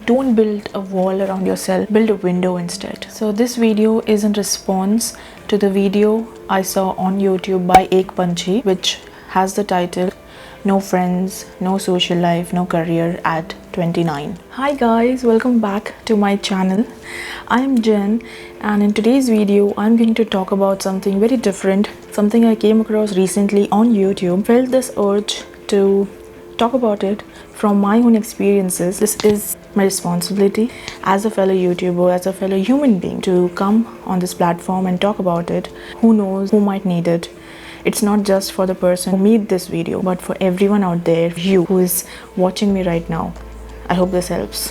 Don't build a wall around yourself, build a window instead. So this video is in response to the video I saw on YouTube by Ek Panchhii, which has the title No Friends, No Social Life, No Career at 29. Hi guys, welcome back to my channel. I'm Jen, and in today's video I'm going to talk about something very different, something I came across recently on YouTube. Felt this urge to talk about it from my own experiences. This is my responsibility as a fellow YouTuber, as a fellow human being, to come on this platform and talk about it. Who knows who might need it. It's not just for the person who made this video, but for everyone out there, you who is watching me right now. I hope this helps.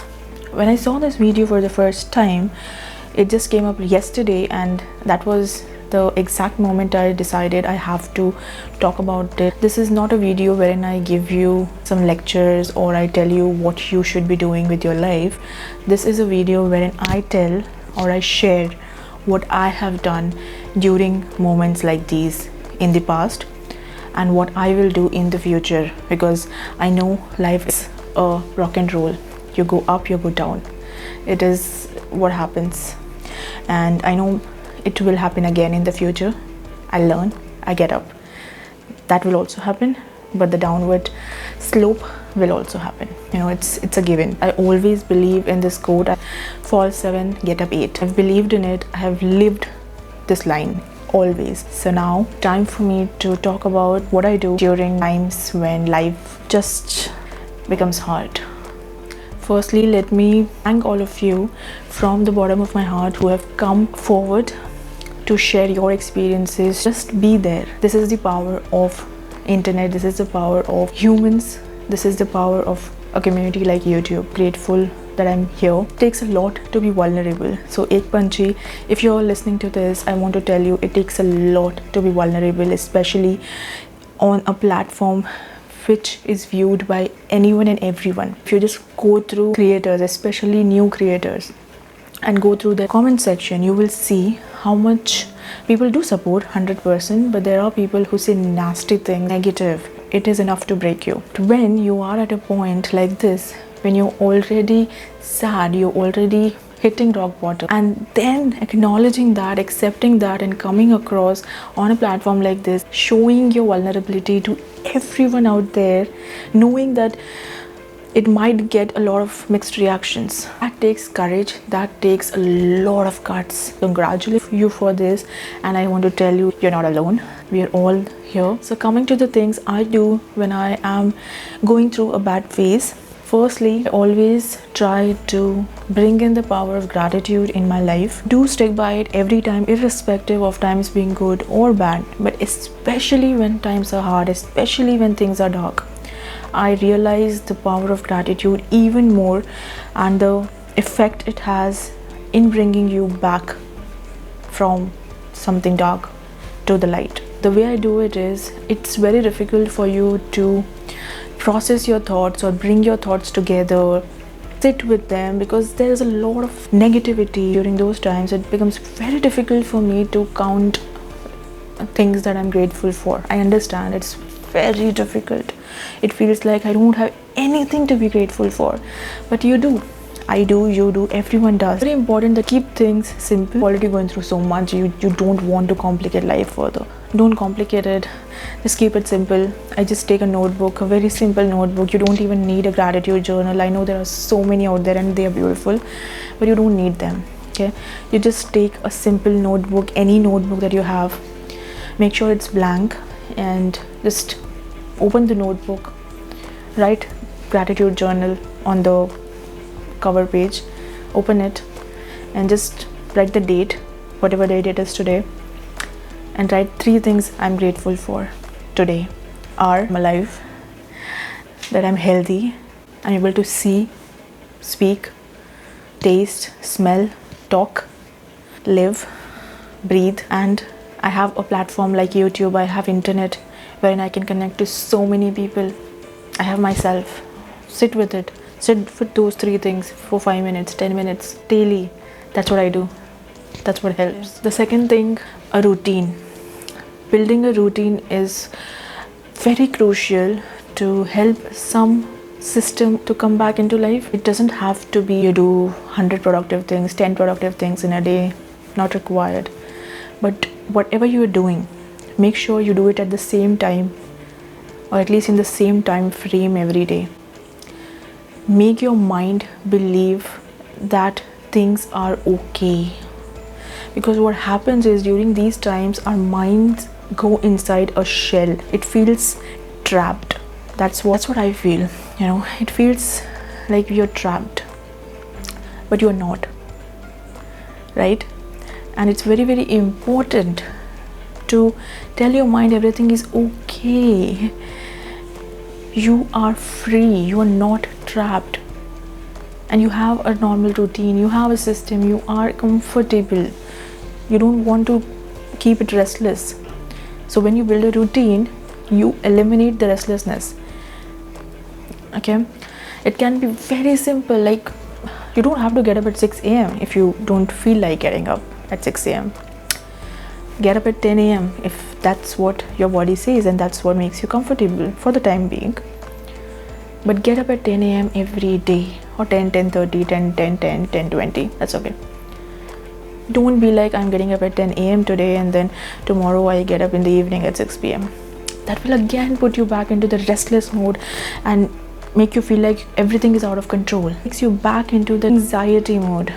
When I saw this video for the first time, it just came up yesterday, and that was the exact moment I decided I have to talk about it. This is not a video wherein I give you some lectures or I tell you what you should be doing with your life. This is a video wherein I tell or I share what I have done during moments like these in the past and what I will do in the future, because I know life is a rock and roll. You go up, you go down. It is what happens, and I know it will happen again in the future. I learn, I get up. That will also happen, but the downward slope will also happen. You know, it's a given. I always believe in this quote, fall 7, get up 8. I've believed in it. I have lived this line always. So now time for me to talk about what I do during times when life just becomes hard. Firstly, let me thank all of you from the bottom of my heart who have come forward to share your experiences. Just be there. This is the power of internet. This is the power of humans. This is the power of a community like YouTube. Grateful that I'm here. It takes a lot to be vulnerable. So Ek Panchhii, if you're listening to this, I want to tell you it takes a lot to be vulnerable, especially on a platform which is viewed by anyone and everyone. If you just go through creators, especially new creators, and go through the comment section, you will see how much people do support 100%, but there are people who say nasty things, negative. It is enough to break you. When you are at a point like this, when you're already sad, you're already hitting rock bottom, and then acknowledging that, accepting that, and coming across on a platform like this, showing your vulnerability to everyone out there, knowing that it might get a lot of mixed reactions. That takes courage, that takes a lot of guts. Congratulate you for this, and I want to tell you, you're not alone. We are all here. So coming to the things I do when I am going through a bad phase. Firstly, I always try to bring in the power of gratitude in my life. Do stick by it every time, irrespective of times being good or bad, but especially when times are hard, especially when things are dark. I realize the power of gratitude even more, and the effect it has in bringing you back from something dark to the light. The way I do it is, it's very difficult for you to process your thoughts or bring your thoughts together, sit with them, because there's a lot of negativity during those times. It becomes very difficult for me to count things that I'm grateful for. I understand it's very difficult. It feels like I don't have anything to be grateful for, but you do. I do, you do, everyone does. Very important to keep things simple. Already going through so much, you don't want to complicate life further. Don't complicate it, just keep it simple. I just take a notebook, a very simple notebook. You don't even need a gratitude journal. I know there are so many out there and they are beautiful, but you don't need them. Okay, you just take a simple notebook, any notebook that you have, make sure it's blank, and just open the notebook, write gratitude journal on the cover page, open it, and just write the date, whatever date it is today, and write 3 things I'm grateful for today. I'm alive, that I'm healthy, I'm able to see, speak, taste, smell, talk, live, breathe, and I have a platform like YouTube. I have internet wherein I can connect to so many people. I have myself. Sit with it. Sit with those 3 things for 5 minutes, 10 minutes daily. That's what I do. That's what helps. The second thing, a routine. Building a routine is very crucial to help some system to come back into life. It doesn't have to be you do 100 productive things, 10 productive things in a day, not required. But whatever you are doing, make sure you do it at the same time, or at least in the same time frame every day. Make your mind believe that things are okay. Because what happens is during these times our minds go inside a shell. It feels trapped. That's what I feel. It feels like you're trapped, but you're not, right? And it's very, very important to tell your mind everything is okay. You are free. You are not trapped. And you have a normal routine. You have a system. You are comfortable. You don't want to keep it restless. So when you build a routine, you eliminate the restlessness. Okay? It can be very simple. Like, you don't have to get up at 6 a.m. if you don't feel like getting up at 6 a.m. Get up at 10 a.m. if that's what your body says and that's what makes you comfortable for the time being. But get up at 10 a.m. every day, or 10, 10:30, 10, 10, 10, 10:20. That's okay. Don't be like, I'm getting up at 10 a.m. today and then tomorrow I get up in the evening at 6 p.m. That will again put you back into the restless mode and make you feel like everything is out of control. It takes you back into the anxiety mode.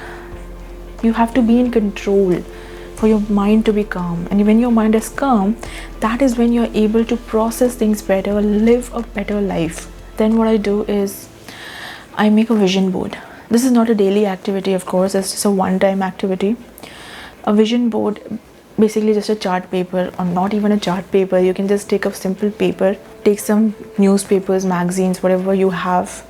You have to be in control for your mind to be calm. And when your mind is calm, that is when you're able to process things better, live a better life. Then what I do is I make a vision board. This is not a daily activity, of course. It's just a one-time activity. A vision board, basically just a chart paper, or not even a chart paper. You can just take a simple paper, take some newspapers, magazines, whatever you have.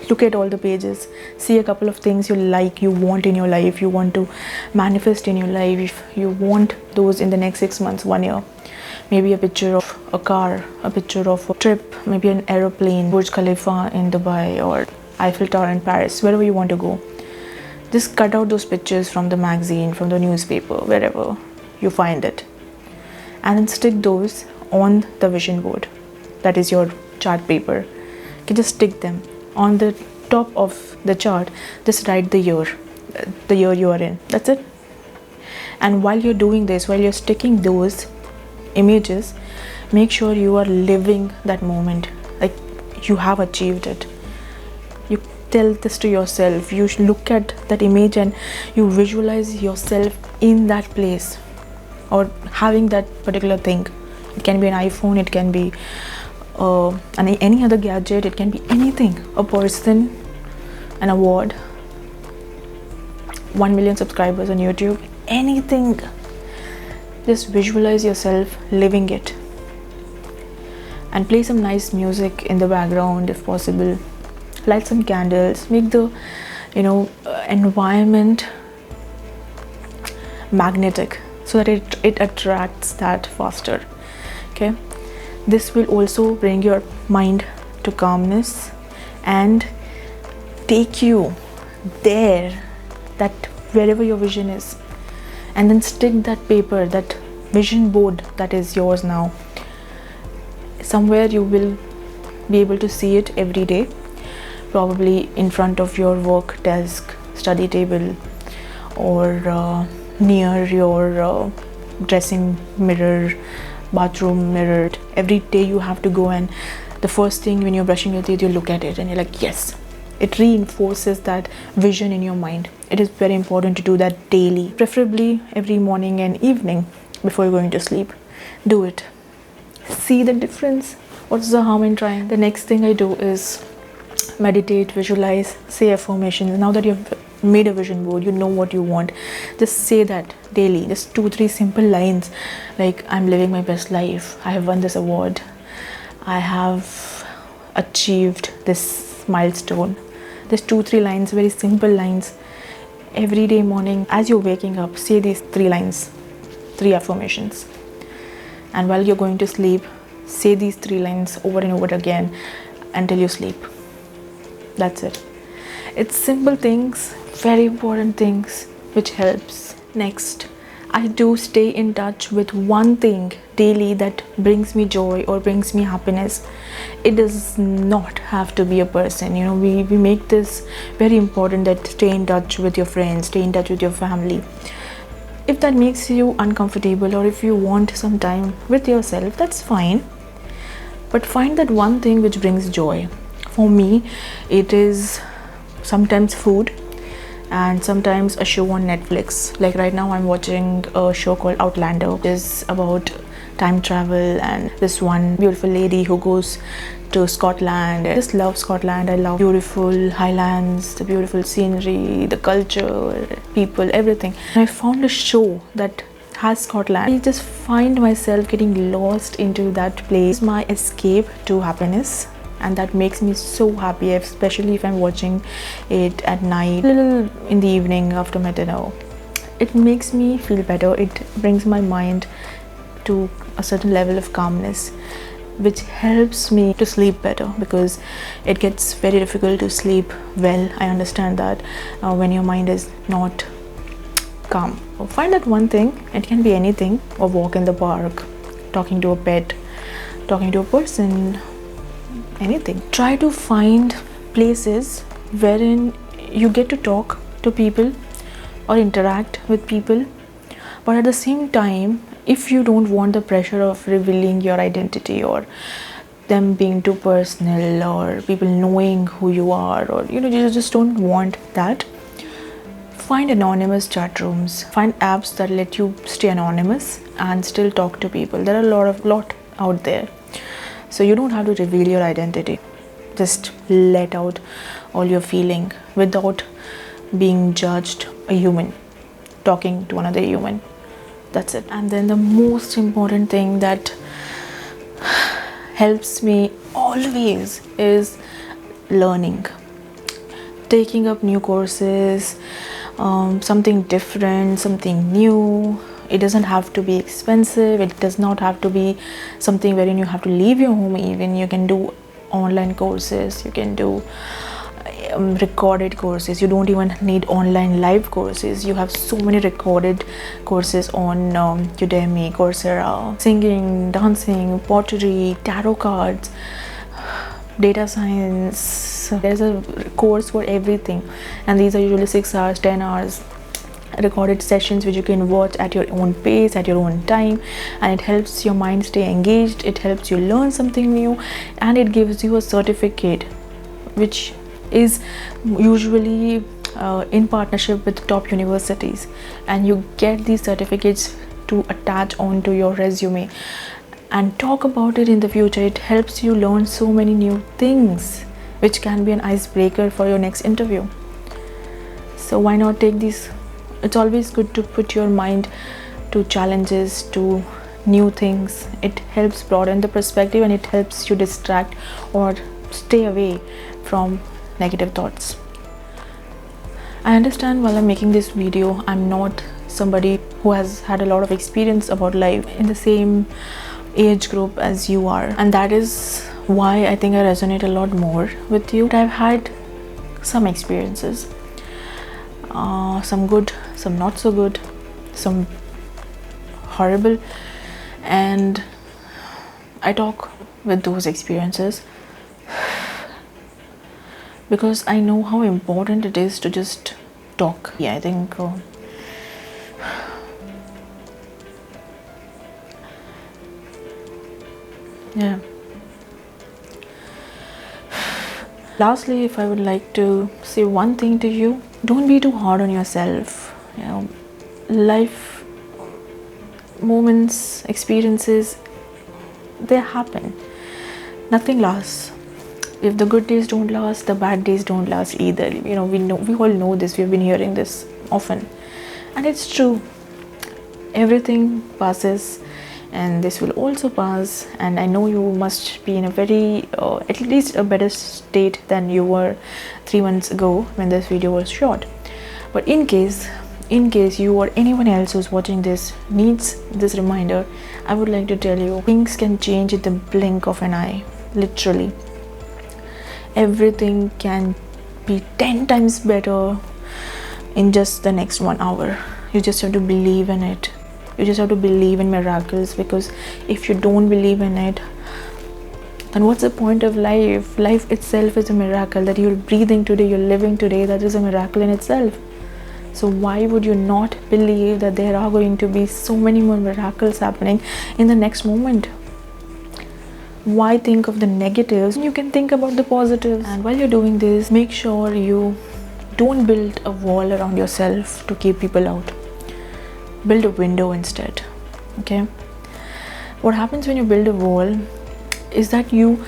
Look at all the pages, see a couple of things you like, you want in your life, you want to manifest in your life, you want those in the next 6 months, 1 year. Maybe a picture of a car, a picture of a trip, maybe an aeroplane, Burj Khalifa in Dubai, or Eiffel Tower in Paris, wherever you want to go. Just cut out those pictures from the magazine, from the newspaper, wherever you find it, and then stick those on the vision board. That is your chart paper. You can just stick them on the top of the chart. Just write the year you are in. That's it. And while you're doing this, while you're sticking those images, make sure you are living that moment, like you have achieved it. You tell this to yourself. You look at that image and you visualize yourself in that place or having that particular thing. It can be an iPhone, it can be any other gadget, it can be anything, a person, an award, 1 million subscribers on YouTube, anything. Just visualize yourself living it, and play some nice music in the background if possible. Light some candles, make the environment magnetic so that it attracts that faster. Okay, this will also bring your mind to calmness and take you there, that wherever your vision is. And then stick that paper, that vision board that is yours now, somewhere you will be able to see it every day, probably in front of your work desk, study table, or near your dressing mirror, bathroom mirror. Every day you have to go, and the first thing when you're brushing your teeth, you look at it and you're like, yes. It reinforces that vision in your mind. It is very important to do that daily, preferably every morning and evening before you're going to sleep. Do it. See the difference. What's the harm in trying? The next thing I do is meditate, visualize, say affirmations. Now that you've made a vision board, you know what you want, just say that daily. Just 2-3 simple lines like, I'm living my best life, I have won this award, I have achieved this milestone. Just 2-3 lines, very simple lines. Every day morning as you're waking up, say these 3 lines, 3 affirmations. And while you're going to sleep, say these 3 lines over and over again until you sleep. That's it. It's simple things, very important things, which helps. Next, I do stay in touch with one thing daily that brings me joy or brings me happiness. It does not have to be a person. We make this very important, that stay in touch with your friends, stay in touch with your family. If that makes you uncomfortable, or if you want some time with yourself, that's fine. But find that one thing which brings joy. For me, it is sometimes food, and sometimes a show on Netflix. Like right now I'm watching a show called Outlander. It is about time travel and this one beautiful lady who goes to Scotland. I just love Scotland. I love beautiful highlands, the beautiful scenery, the culture, people, everything. And I found a show that has Scotland. I just find myself getting lost into that place. It's my escape to happiness, and that makes me so happy, especially if I'm watching it at night, a little in the evening after my dinner. It makes me feel better. It brings my mind to a certain level of calmness, which helps me to sleep better, because it gets very difficult to sleep well. I understand that when your mind is not calm. Find that one thing. It can be anything. A walk in the park, talking to a pet, talking to a person, anything. Try to find places wherein you get to talk to people or interact with people, but at the same time, if you don't want the pressure of revealing your identity, or them being too personal, or people knowing who you are, or you just don't want that, find anonymous chat rooms. Find apps that let you stay anonymous and still talk to people. There are a lot out there. So you don't have to reveal your identity. Just let out all your feeling without being judged. A human talking to another human. That's it. And then the most important thing that helps me always is learning. Taking up new courses, something different, something new. It doesn't have to be expensive. It does not have to be something wherein you have to leave your home. Even you can do online courses, you can do recorded courses. You don't even need online live courses. You have so many recorded courses on Udemy, Coursera. Singing, dancing, pottery, tarot cards, data science. There's a course for everything, and these are usually 6 hours, 10 hours recorded sessions which you can watch at your own pace, at your own time, and it helps your mind stay engaged. It helps you learn something new, and it gives you a certificate which is usually in partnership with top universities, and you get these certificates to attach onto your resume and talk about it in the future. It helps you learn so many new things which can be an icebreaker for your next interview. So why not take these? It's always good to put your mind to challenges, to new things. It helps broaden the perspective, and it helps you distract or stay away from negative thoughts. I understand while I'm making this video, I'm not somebody who has had a lot of experience about life in the same age group as you are, and that is why I think I resonate a lot more with you. I've had some experiences, some good, some not so good, some horrible, and I talk with those experiences because I know how important it is to just talk. Yeah, I think yeah. Lastly, if I would like to say one thing to you, don't be too hard on yourself. Life moments, experiences, they happen. Nothing lasts. If the good days don't last, the bad days don't last either. We all know this. We've been hearing this often, and it's true. Everything passes, and this will also pass. And I know you must be in a very, at least a better state than you were 3 months ago when this video was shot. But in case you or anyone else who's watching this needs this reminder, I would like to tell you, things can change in the blink of an eye. Literally, everything can be 10 times better in just the next 1 hour. You just have to believe in it. You just have to believe in miracles, because if you don't believe in it, then what's the point of life? Life itself is a miracle. That you're breathing today, you're living today, that is a miracle in itself. So why would you not believe that there are going to be so many more miracles happening in the next moment? Why think of the negatives? You can think about the positives. And while you're doing this, make sure you don't build a wall around yourself to keep people out. Build a window instead. Okay? What happens when you build a wall is that you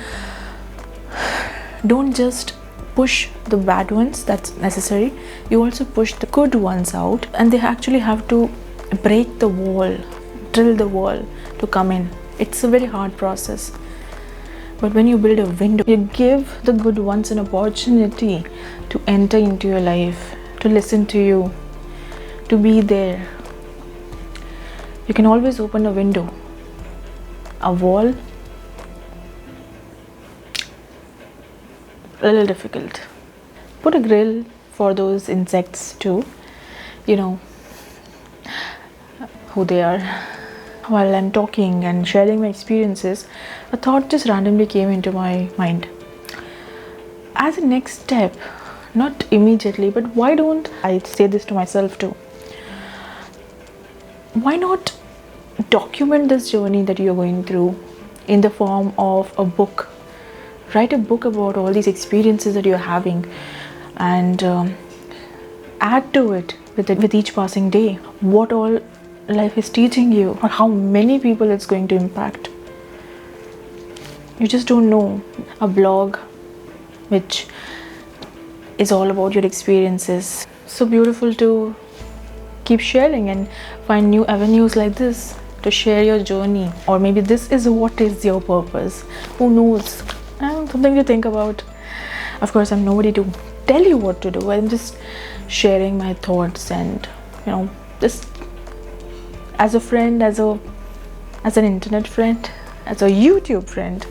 don't just push the bad ones, that's necessary. You also push the good ones out, and they actually have to break the wall, drill the wall to come in. It's a very hard process. But when you build a window, you give the good ones an opportunity to enter into your life, to listen to you, to be there. You can always open a window. A wall, a little difficult. Put a grill for those insects too. You know who they are. While I'm talking and sharing my experiences, a thought just randomly came into my mind. As a next step, not immediately, but why don't I say this to myself too? Why not document this journey that you're going through in the form of a book? Write a book about all these experiences that you're having, and add to it with each passing day what all life is teaching you, or how many people it's going to impact. You just don't know. A blog which is all about your experiences. So beautiful to keep sharing and find new avenues like this to share your journey. Or maybe this is what is your purpose. Who knows? Something to think about. Of course, I'm nobody to tell you what to do. I'm just sharing my thoughts, and just as a friend, as an internet friend, as a YouTube friend,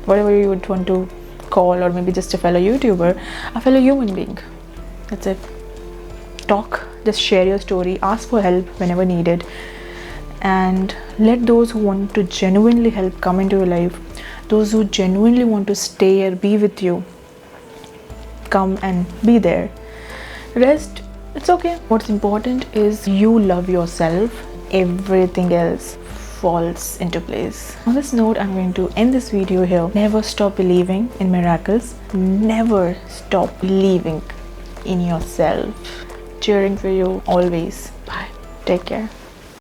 whatever you would want to call, or maybe just a fellow YouTuber, a fellow human being. That's it. Talk, just share your story, ask for help whenever needed, and let those who want to genuinely help come into your life. Those who genuinely want to stay or be with you, come and be there. Rest, it's okay. What's important is you love yourself. Everything else falls into place. On this note, I'm going to end this video here. Never stop believing in miracles. Never stop believing in yourself. Cheering for you always. Bye. Take care.